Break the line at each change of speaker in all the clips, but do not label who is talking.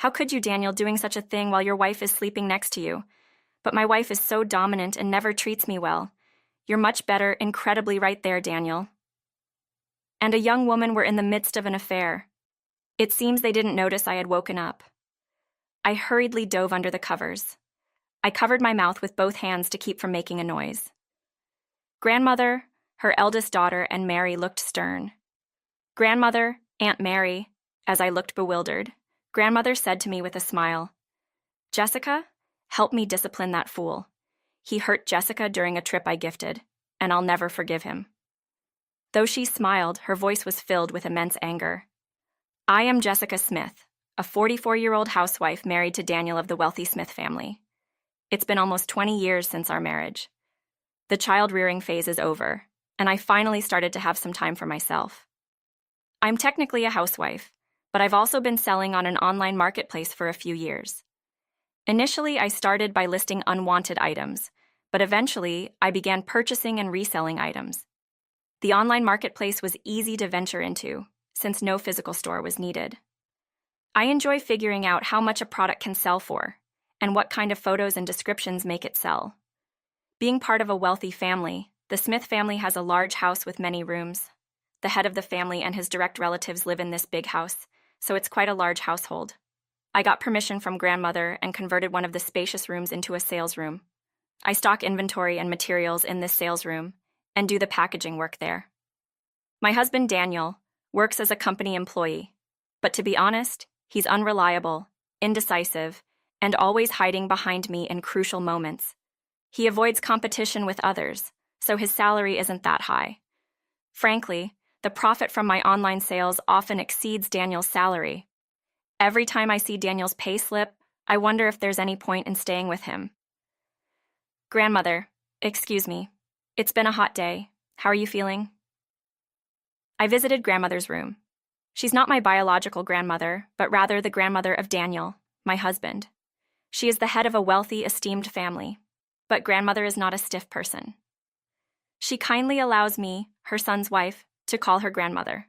How could you, Daniel, doing such a thing while your wife is sleeping next to you? But my wife is so dominant and never treats me well. You're much better, incredibly right there, Daniel. And a young woman were in the midst of an affair. It seems they didn't notice I had woken up. I hurriedly dove under the covers. I covered my mouth with both hands to keep from making a noise. Grandmother, her eldest daughter, and Mary looked stern. Grandmother, Aunt Mary, as I looked bewildered, Grandmother said to me with a smile, "Jessica, help me discipline that fool. He hurt Jessica during a trip I gifted, and I'll never forgive him." Though she smiled, her voice was filled with immense anger. I am Jessica Smith, a 44-year-old housewife married to Daniel of the wealthy Smith family. It's been almost 20 years since our marriage. The child-rearing phase is over, and I finally started to have some time for myself. I'm technically a housewife, but I've also been selling on an online marketplace for a few years. Initially, I started by listing unwanted items, but eventually, I began purchasing and reselling items. The online marketplace was easy to venture into, since no physical store was needed. I enjoy figuring out how much a product can sell for, and what kind of photos and descriptions make it sell. Being part of a wealthy family, the Smith family has a large house with many rooms. The head of the family and his direct relatives live in this big house, so it's quite a large household. I got permission from Grandmother and converted one of the spacious rooms into a sales room. I stock inventory and materials in this sales room and do the packaging work there. My husband, Daniel, works as a company employee, but to be honest, he's unreliable, indecisive, and always hiding behind me in crucial moments. He avoids competition with others, so his salary isn't that high. Frankly, the profit from my online sales often exceeds Daniel's salary. Every time I see Daniel's pay slip, I wonder if there's any point in staying with him. Grandmother, excuse me. It's been a hot day. How are you feeling? I visited Grandmother's room. She's not my biological grandmother, but rather the grandmother of Daniel, my husband. She is the head of a wealthy, esteemed family, but Grandmother is not a stiff person. She kindly allows me, her son's wife, to call her grandmother.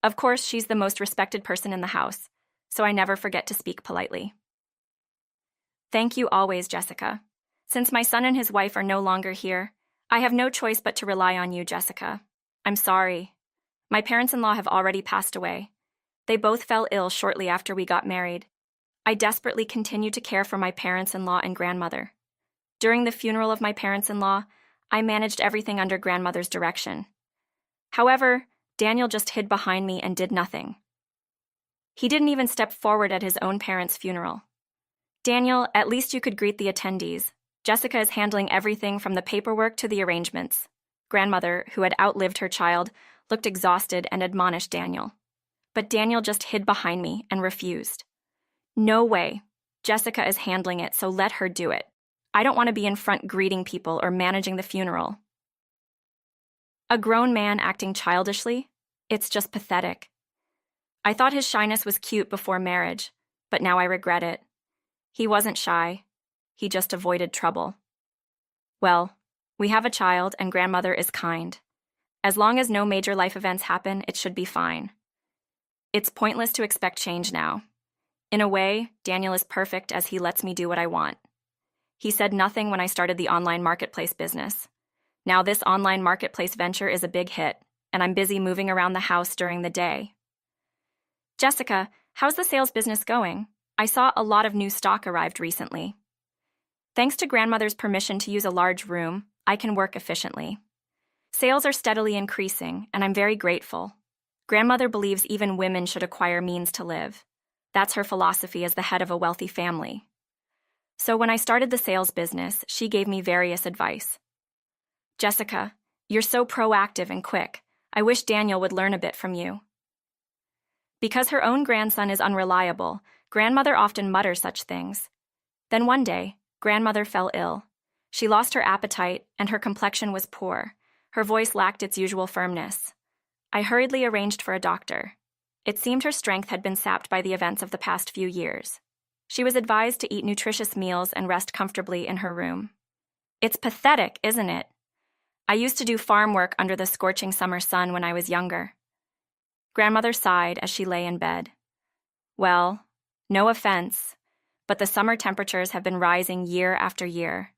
Of course, she's the most respected person in the house, so I never forget to speak politely. Thank you always, Jessica. Since my son and his wife are no longer here, I have no choice but to rely on you, Jessica. I'm sorry. My parents-in-law have already passed away. They both fell ill shortly after we got married. I desperately continued to care for my parents-in-law and grandmother. During the funeral of my parents-in-law, I managed everything under Grandmother's direction. However, Daniel just hid behind me and did nothing. He didn't even step forward at his own parents' funeral. Daniel, at least you could greet the attendees. Jessica is handling everything from the paperwork to the arrangements. Grandmother, who had outlived her child, looked exhausted and admonished Daniel. But Daniel just hid behind me and refused. No way. Jessica is handling it, so let her do it. I don't want to be in front greeting people or managing the funeral. A grown man acting childishly? It's just pathetic. I thought his shyness was cute before marriage, but now I regret it. He wasn't shy. He just avoided trouble. Well, we have a child and Grandmother is kind. As long as no major life events happen, it should be fine. It's pointless to expect change now. In a way, Daniel is perfect as he lets me do what I want. He said nothing when I started the online marketplace business. Now this online marketplace venture is a big hit, and I'm busy moving around the house during the day. Jessica, how's the sales business going? I saw a lot of new stock arrived recently. Thanks to Grandmother's permission to use a large room, I can work efficiently. Sales are steadily increasing, and I'm very grateful. Grandmother believes even women should acquire means to live. That's her philosophy as the head of a wealthy family. So when I started the sales business, she gave me various advice. Jessica, you're so proactive and quick. I wish Daniel would learn a bit from you. Because her own grandson is unreliable, Grandmother often mutters such things. Then one day, Grandmother fell ill. She lost her appetite, and her complexion was poor. Her voice lacked its usual firmness. I hurriedly arranged for a doctor. It seemed her strength had been sapped by the events of the past few years. She was advised to eat nutritious meals and rest comfortably in her room. It's pathetic, isn't it? I used to do farm work under the scorching summer sun when I was younger. Grandmother sighed as she lay in bed. Well, No offense, but the summer temperatures have been rising year after year,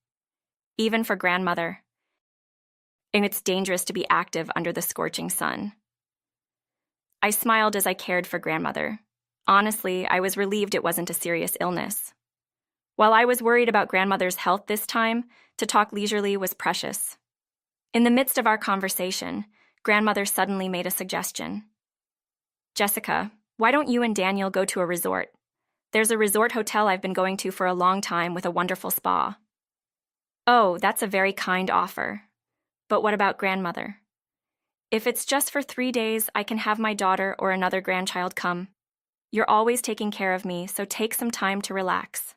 even for grandmother, and it's dangerous to be active under the scorching sun. I smiled as I cared for grandmother. Honestly, I was relieved it wasn't a serious illness. While I was worried about grandmother's health this time, to talk leisurely was precious. In the midst of our conversation, grandmother suddenly made a suggestion. Jessica, why don't you and Daniel go to a resort? There's a resort hotel I've been going to for a long time with a wonderful spa. Oh, that's a very kind offer. But what about grandmother? If it's just for 3 days, I can have my daughter or another grandchild come. You're always taking care of me, so take some time to relax.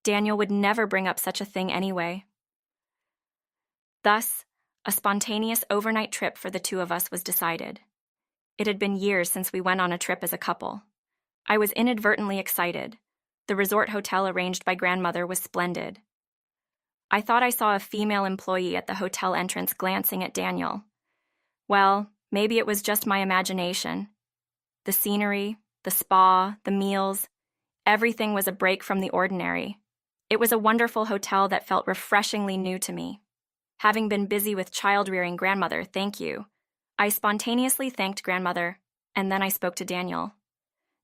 Daniel would never bring up such a thing anyway. Thus, a spontaneous overnight trip for the two of us was decided. It had been years since we went on a trip as a couple. I was inadvertently excited. The resort hotel arranged by grandmother was splendid. I thought I saw a female employee at the hotel entrance glancing at Daniel. Well, maybe it was just my imagination. The scenery, the spa, the meals, everything was a break from the ordinary. It was a wonderful hotel that felt refreshingly new to me. Having been busy with child-rearing grandmother, thank you. I spontaneously thanked grandmother, and then I spoke to Daniel.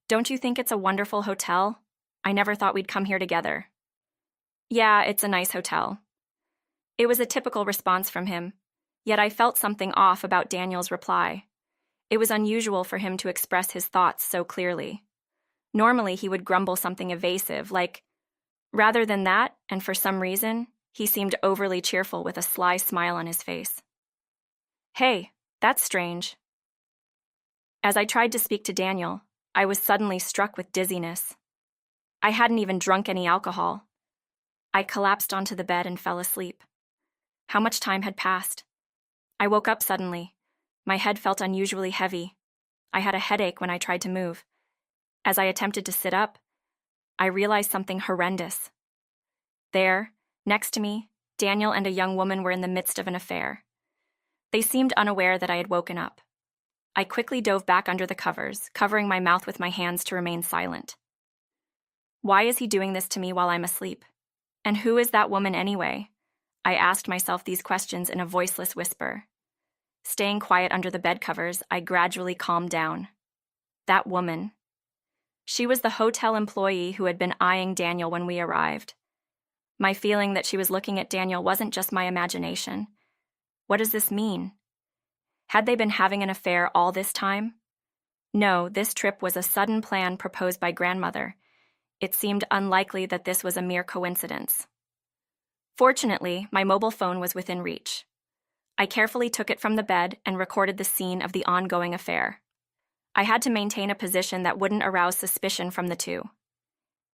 Don't you think it's a wonderful hotel? I never thought we'd come here together. Yeah, it's a nice hotel. It was a typical response from him, yet I felt something off about Daniel's reply. It was unusual for him to express his thoughts so clearly. Normally, he would grumble something evasive, like, rather than that, and for some reason, he seemed overly cheerful with a sly smile on his face. Hey, that's strange. As I tried to speak to Daniel, I was suddenly struck with dizziness. I hadn't even drunk any alcohol. I collapsed onto the bed and fell asleep. How much time had passed? I woke up suddenly. My head felt unusually heavy. I had a headache when I tried to move. As I attempted to sit up, I realized something horrendous. There, next to me, Daniel and a young woman were in the midst of an affair. They seemed unaware that I had woken up. I quickly dove back under the covers, covering my mouth with my hands to remain silent. Why is he doing this to me while I'm asleep? And who is that woman anyway? I asked myself these questions in a voiceless whisper. Staying quiet under the bed covers, I gradually calmed down. That woman. She was the hotel employee who had been eyeing Daniel when we arrived. My feeling that she was looking at Daniel wasn't just my imagination. What does this mean? Had they been having an affair all this time? No, this trip was a sudden plan proposed by grandmother. It seemed unlikely that this was a mere coincidence. Fortunately, my mobile phone was within reach. I carefully took it from the bed and recorded the scene of the ongoing affair. I had to maintain a position that wouldn't arouse suspicion from the two.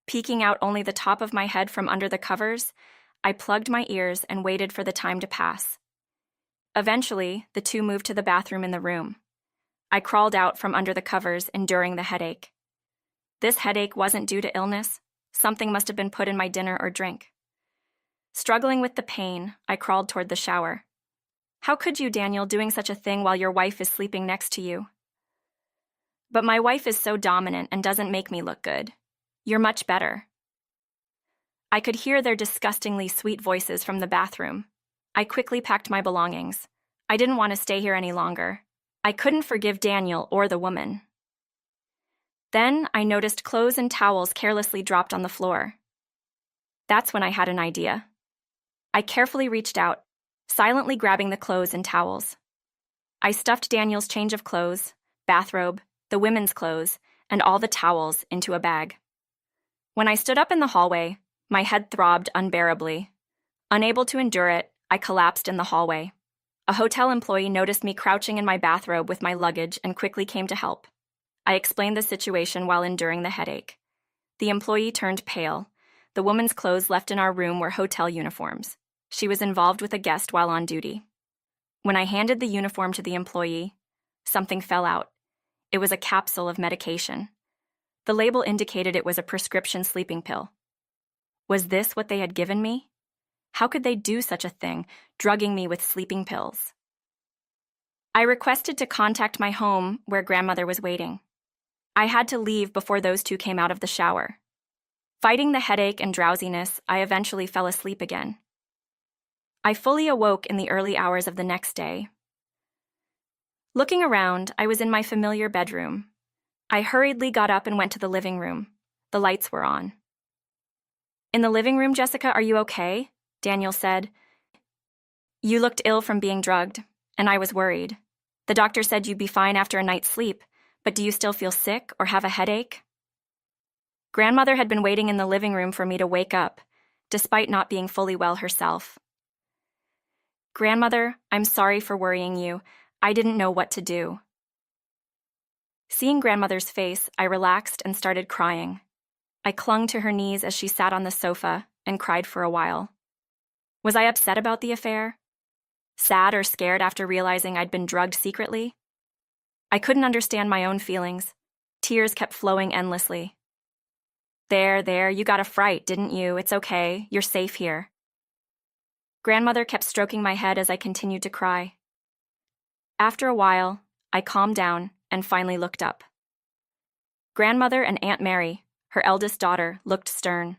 Peeking out only the top of my head from under the covers, I plugged my ears and waited for the time to pass. Eventually, the two moved to the bathroom in the room. I crawled out from under the covers, enduring the headache. This headache wasn't due to illness. Something must have been put in my dinner or drink. Struggling with the pain, I crawled toward the shower. How could you, Daniel, doing such a thing while your wife is sleeping next to you? But my wife is so dominant and doesn't make me look good. You're much better. I could hear their disgustingly sweet voices from the bathroom. I quickly packed my belongings. I didn't want to stay here any longer. I couldn't forgive Daniel or the woman. Then I noticed clothes and towels carelessly dropped on the floor. That's when I had an idea. I carefully reached out, silently grabbing the clothes and towels. I stuffed Daniel's change of clothes, bathrobe, the women's clothes, and all the towels into a bag. When I stood up in the hallway, my head throbbed unbearably. Unable to endure it, I collapsed in the hallway. A hotel employee noticed me crouching in my bathrobe with my luggage and quickly came to help. I explained the situation while enduring the headache. The employee turned pale. The woman's clothes left in our room were hotel uniforms. She was involved with a guest while on duty. When I handed the uniform to the employee, something fell out. It was a capsule of medication. The label indicated it was a prescription sleeping pill. Was this what they had given me? How could they do such a thing, drugging me with sleeping pills? I requested to contact my home where grandmother was waiting. I had to leave before those two came out of the shower. Fighting the headache and drowsiness, I eventually fell asleep again. I fully awoke in the early hours of the next day. Looking around, I was in my familiar bedroom. I hurriedly got up and went to the living room. The lights were on. "In the living room, Jessica, are you okay?" Daniel said. "You looked ill from being drugged, and I was worried. The doctor said you'd be fine after a night's sleep, but do you still feel sick or have a headache?" Grandmother had been waiting in the living room for me to wake up, despite not being fully well herself. "Grandmother, I'm sorry for worrying you. I didn't know what to do." Seeing Grandmother's face, I relaxed and started crying. I clung to her knees as she sat on the sofa and cried for a while. Was I upset about the affair? Sad or scared after realizing I'd been drugged secretly? I couldn't understand my own feelings. Tears kept flowing endlessly. There, you got a fright, didn't you? It's okay. You're safe here." Grandmother kept stroking my head as I continued to cry. After a while, I calmed down and finally looked up. Grandmother and Aunt Mary, her eldest daughter, looked stern.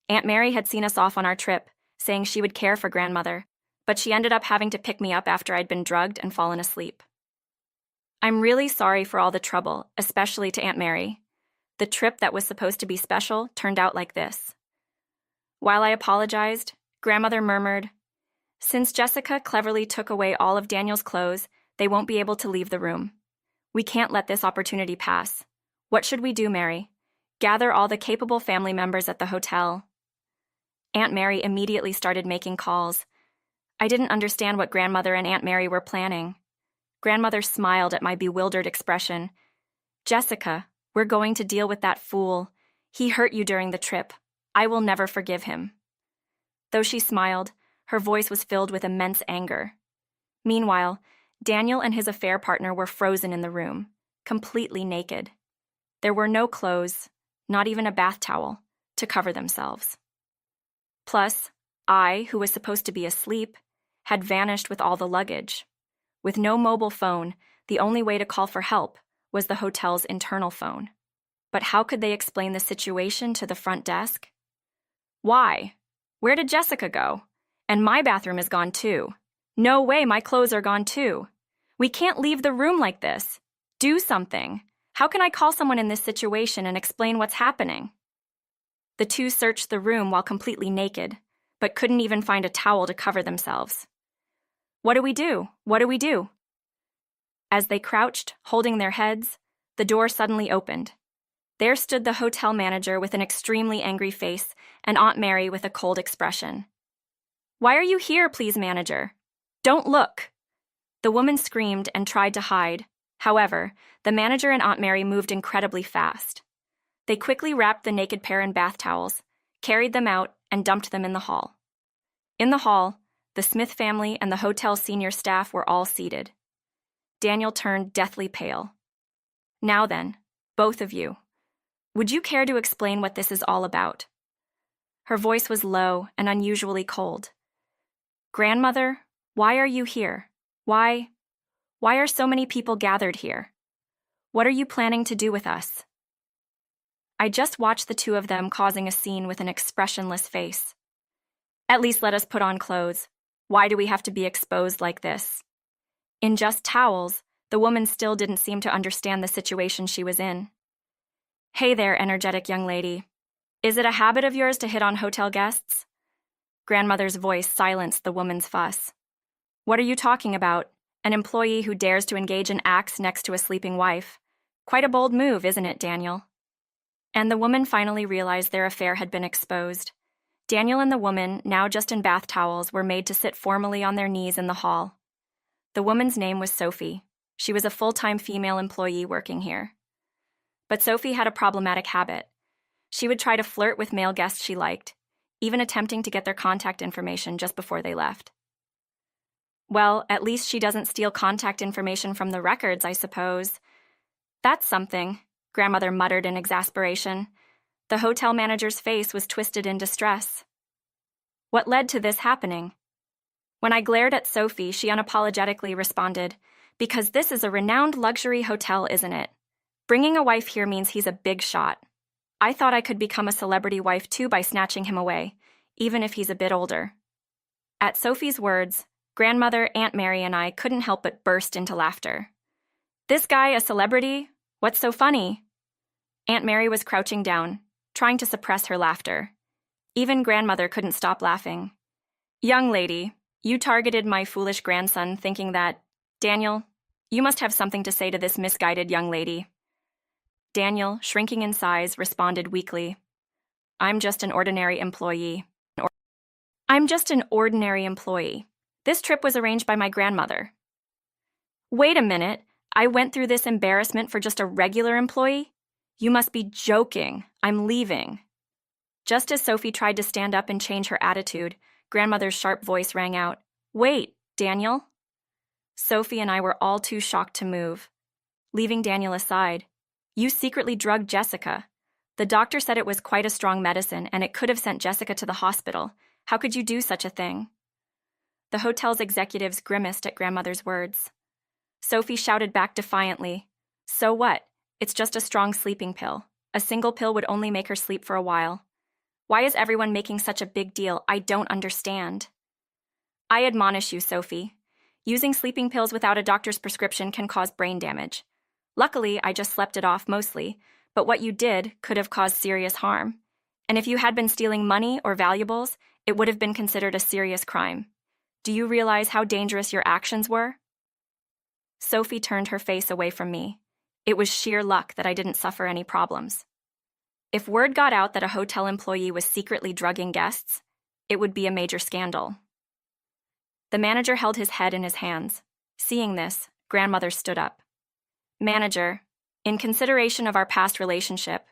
Aunt Mary had seen us off on our trip, saying she would care for Grandmother, but she ended up having to pick me up after I'd been drugged and fallen asleep. "I'm really sorry for all the trouble, especially to Aunt Mary. The trip that was supposed to be special turned out like this." While I apologized, Grandmother murmured, "Since Jessica cleverly took away all of Daniel's clothes, they won't be able to leave the room. We can't let this opportunity pass. What should we do, Mary? Gather all the capable family members at the hotel." Aunt Mary immediately started making calls. I didn't understand what Grandmother and Aunt Mary were planning. Grandmother smiled at my bewildered expression. "Jessica, we're going to deal with that fool. He hurt you during the trip. I will never forgive him." Though she smiled, her voice was filled with immense anger. Meanwhile, Daniel and his affair partner were frozen in the room, completely naked. There were no clothes, not even a bath towel, to cover themselves. Plus, I, who was supposed to be asleep, had vanished with all the luggage. With no mobile phone, the only way to call for help was the hotel's internal phone. But how could they explain the situation to the front desk? "Why? Where did Jessica go? And my bathroom is gone too. No way, my clothes are gone too. We can't leave the room like this. Do something. How can I call someone in this situation and explain what's happening?" The two searched the room while completely naked, but couldn't even find a towel to cover themselves. "What do we do? What do we do?" As they crouched, holding their heads, the door suddenly opened. There stood the hotel manager with an extremely angry face and Aunt Mary with a cold expression. "Why are you here, please, manager? Don't look!" The woman screamed and tried to hide. However, the manager and Aunt Mary moved incredibly fast. They quickly wrapped the naked pair in bath towels, carried them out, and dumped them in the hall. In the hall, the Smith family and the hotel senior staff were all seated. Daniel turned deathly pale. "Now then, both of you, would you care to explain what this is all about?" Her voice was low and unusually cold. "Grandmother, why are you here? Why are so many people gathered here? What are you planning to do with us?" I just watched the two of them causing a scene with an expressionless face. "At least let us put on clothes. Why do we have to be exposed like this?" In just towels, the woman still didn't seem to understand the situation she was in. "Hey there, energetic young lady. Is it a habit of yours to hit on hotel guests?" Grandmother's voice silenced the woman's fuss. "What are you talking about? An employee who dares to engage in acts next to a sleeping wife. Quite a bold move, isn't it, Daniel?" And the woman finally realized their affair had been exposed. Daniel and the woman, now just in bath towels, were made to sit formally on their knees in the hall. The woman's name was Sophie. She was a full-time female employee working here. But Sophie had a problematic habit. She would try to flirt with male guests she liked, even attempting to get their contact information just before they left. "Well, at least she doesn't steal contact information from the records, I suppose." "That's something," Grandmother muttered in exasperation. The hotel manager's face was twisted in distress. "What led to this happening?" When I glared at Sophie, she unapologetically responded, "Because this is a renowned luxury hotel, isn't it? Bringing a wife here means he's a big shot. I thought I could become a celebrity wife too by snatching him away, even if he's a bit older. At Sophie's words, grandmother, Aunt Mary, and I couldn't help but burst into laughter. This guy a celebrity? What's so funny? Aunt Mary was crouching down, trying to suppress her laughter. Even grandmother couldn't stop laughing. Young lady, you targeted my foolish grandson thinking that, Daniel, you must have something to say to this misguided young lady. Daniel, shrinking in size, responded weakly, I'm just an ordinary employee. I'm just an ordinary employee. This trip was arranged by my grandmother. Wait a minute, I went through this embarrassment for just a regular employee? You must be joking. I'm leaving. Just as Sophie tried to stand up and change her attitude, grandmother's sharp voice rang out, Wait, Daniel? Sophie and I were all too shocked to move. Leaving Daniel aside, you secretly drugged Jessica. The doctor said it was quite a strong medicine and it could have sent Jessica to the hospital. How could you do such a thing? The hotel's executives grimaced at grandmother's words. Sophie shouted back defiantly, So what? It's just a strong sleeping pill. A single pill would only make her sleep for a while. Why is everyone making such a big deal? I don't understand. I admonish you, Sophie. Using sleeping pills without a doctor's prescription can cause brain damage. Luckily, I just slept it off mostly, but what you did could have caused serious harm. And if you had been stealing money or valuables, it would have been considered a serious crime. Do you realize how dangerous your actions were? Sophie turned her face away from me. It was sheer luck that I didn't suffer any problems. If word got out that a hotel employee was secretly drugging guests, it would be a major scandal. The manager held his head in his hands. Seeing this, grandmother stood up. Manager, in consideration of our past relationship,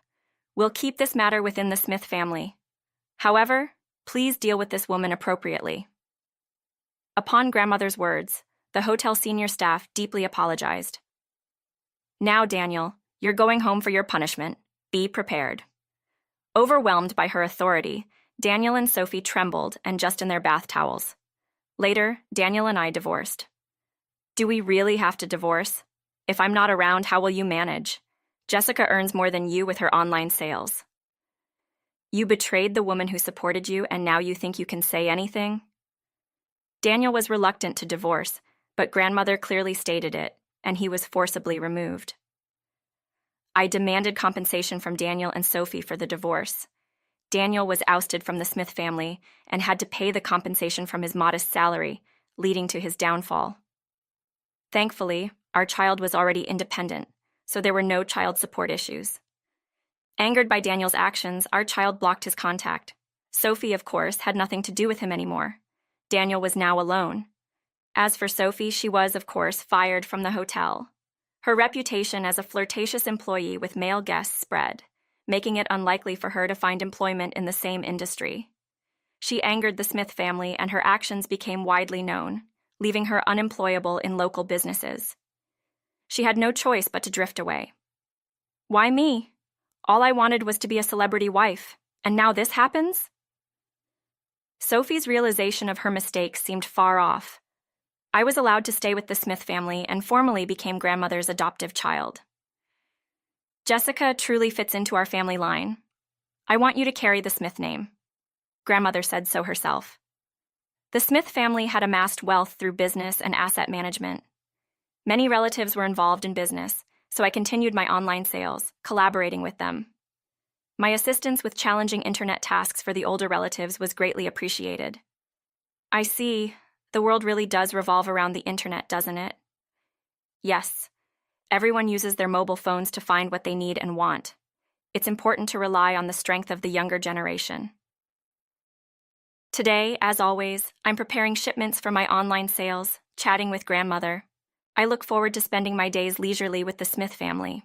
we'll keep this matter within the Smith family. However, please deal with this woman appropriately. Upon grandmother's words, the hotel senior staff deeply apologized. Now, Daniel, you're going home for your punishment. Be prepared. Overwhelmed by her authority, Daniel and Sophie trembled and just in their bath towels. Later, Daniel and I divorced. Do we really have to divorce? If I'm not around, how will you manage? Jessica earns more than you with her online sales. You betrayed the woman who supported you, and now you think you can say anything? Daniel was reluctant to divorce, but grandmother clearly stated it, and he was forcibly removed. I demanded compensation from Daniel and Sophie for the divorce. Daniel was ousted from the Smith family and had to pay the compensation from his modest salary, leading to his downfall. Thankfully, our child was already independent, so there were no child support issues. Angered by Daniel's actions, our child blocked his contact. Sophie, of course, had nothing to do with him anymore. Daniel was now alone. As for Sophie, she was, of course, fired from the hotel. Her reputation as a flirtatious employee with male guests spread, making it unlikely for her to find employment in the same industry. She angered the Smith family, and her actions became widely known, leaving her unemployable in local businesses. She had no choice but to drift away. Why me? All I wanted was to be a celebrity wife, and now this happens? Sophie's realization of her mistakes seemed far off. I was allowed to stay with the Smith family and formally became grandmother's adoptive child. Jessica truly fits into our family line. I want you to carry the Smith name. Grandmother said so herself. The Smith family had amassed wealth through business and asset management. Many relatives were involved in business, so I continued my online sales, collaborating with them. My assistance with challenging internet tasks for the older relatives was greatly appreciated. I see. The world really does revolve around the internet, doesn't it? Yes. Everyone uses their mobile phones to find what they need and want. It's important to rely on the strength of the younger generation. Today, as always, I'm preparing shipments for my online sales, chatting with grandmother. I look forward to spending my days leisurely with the Smith family.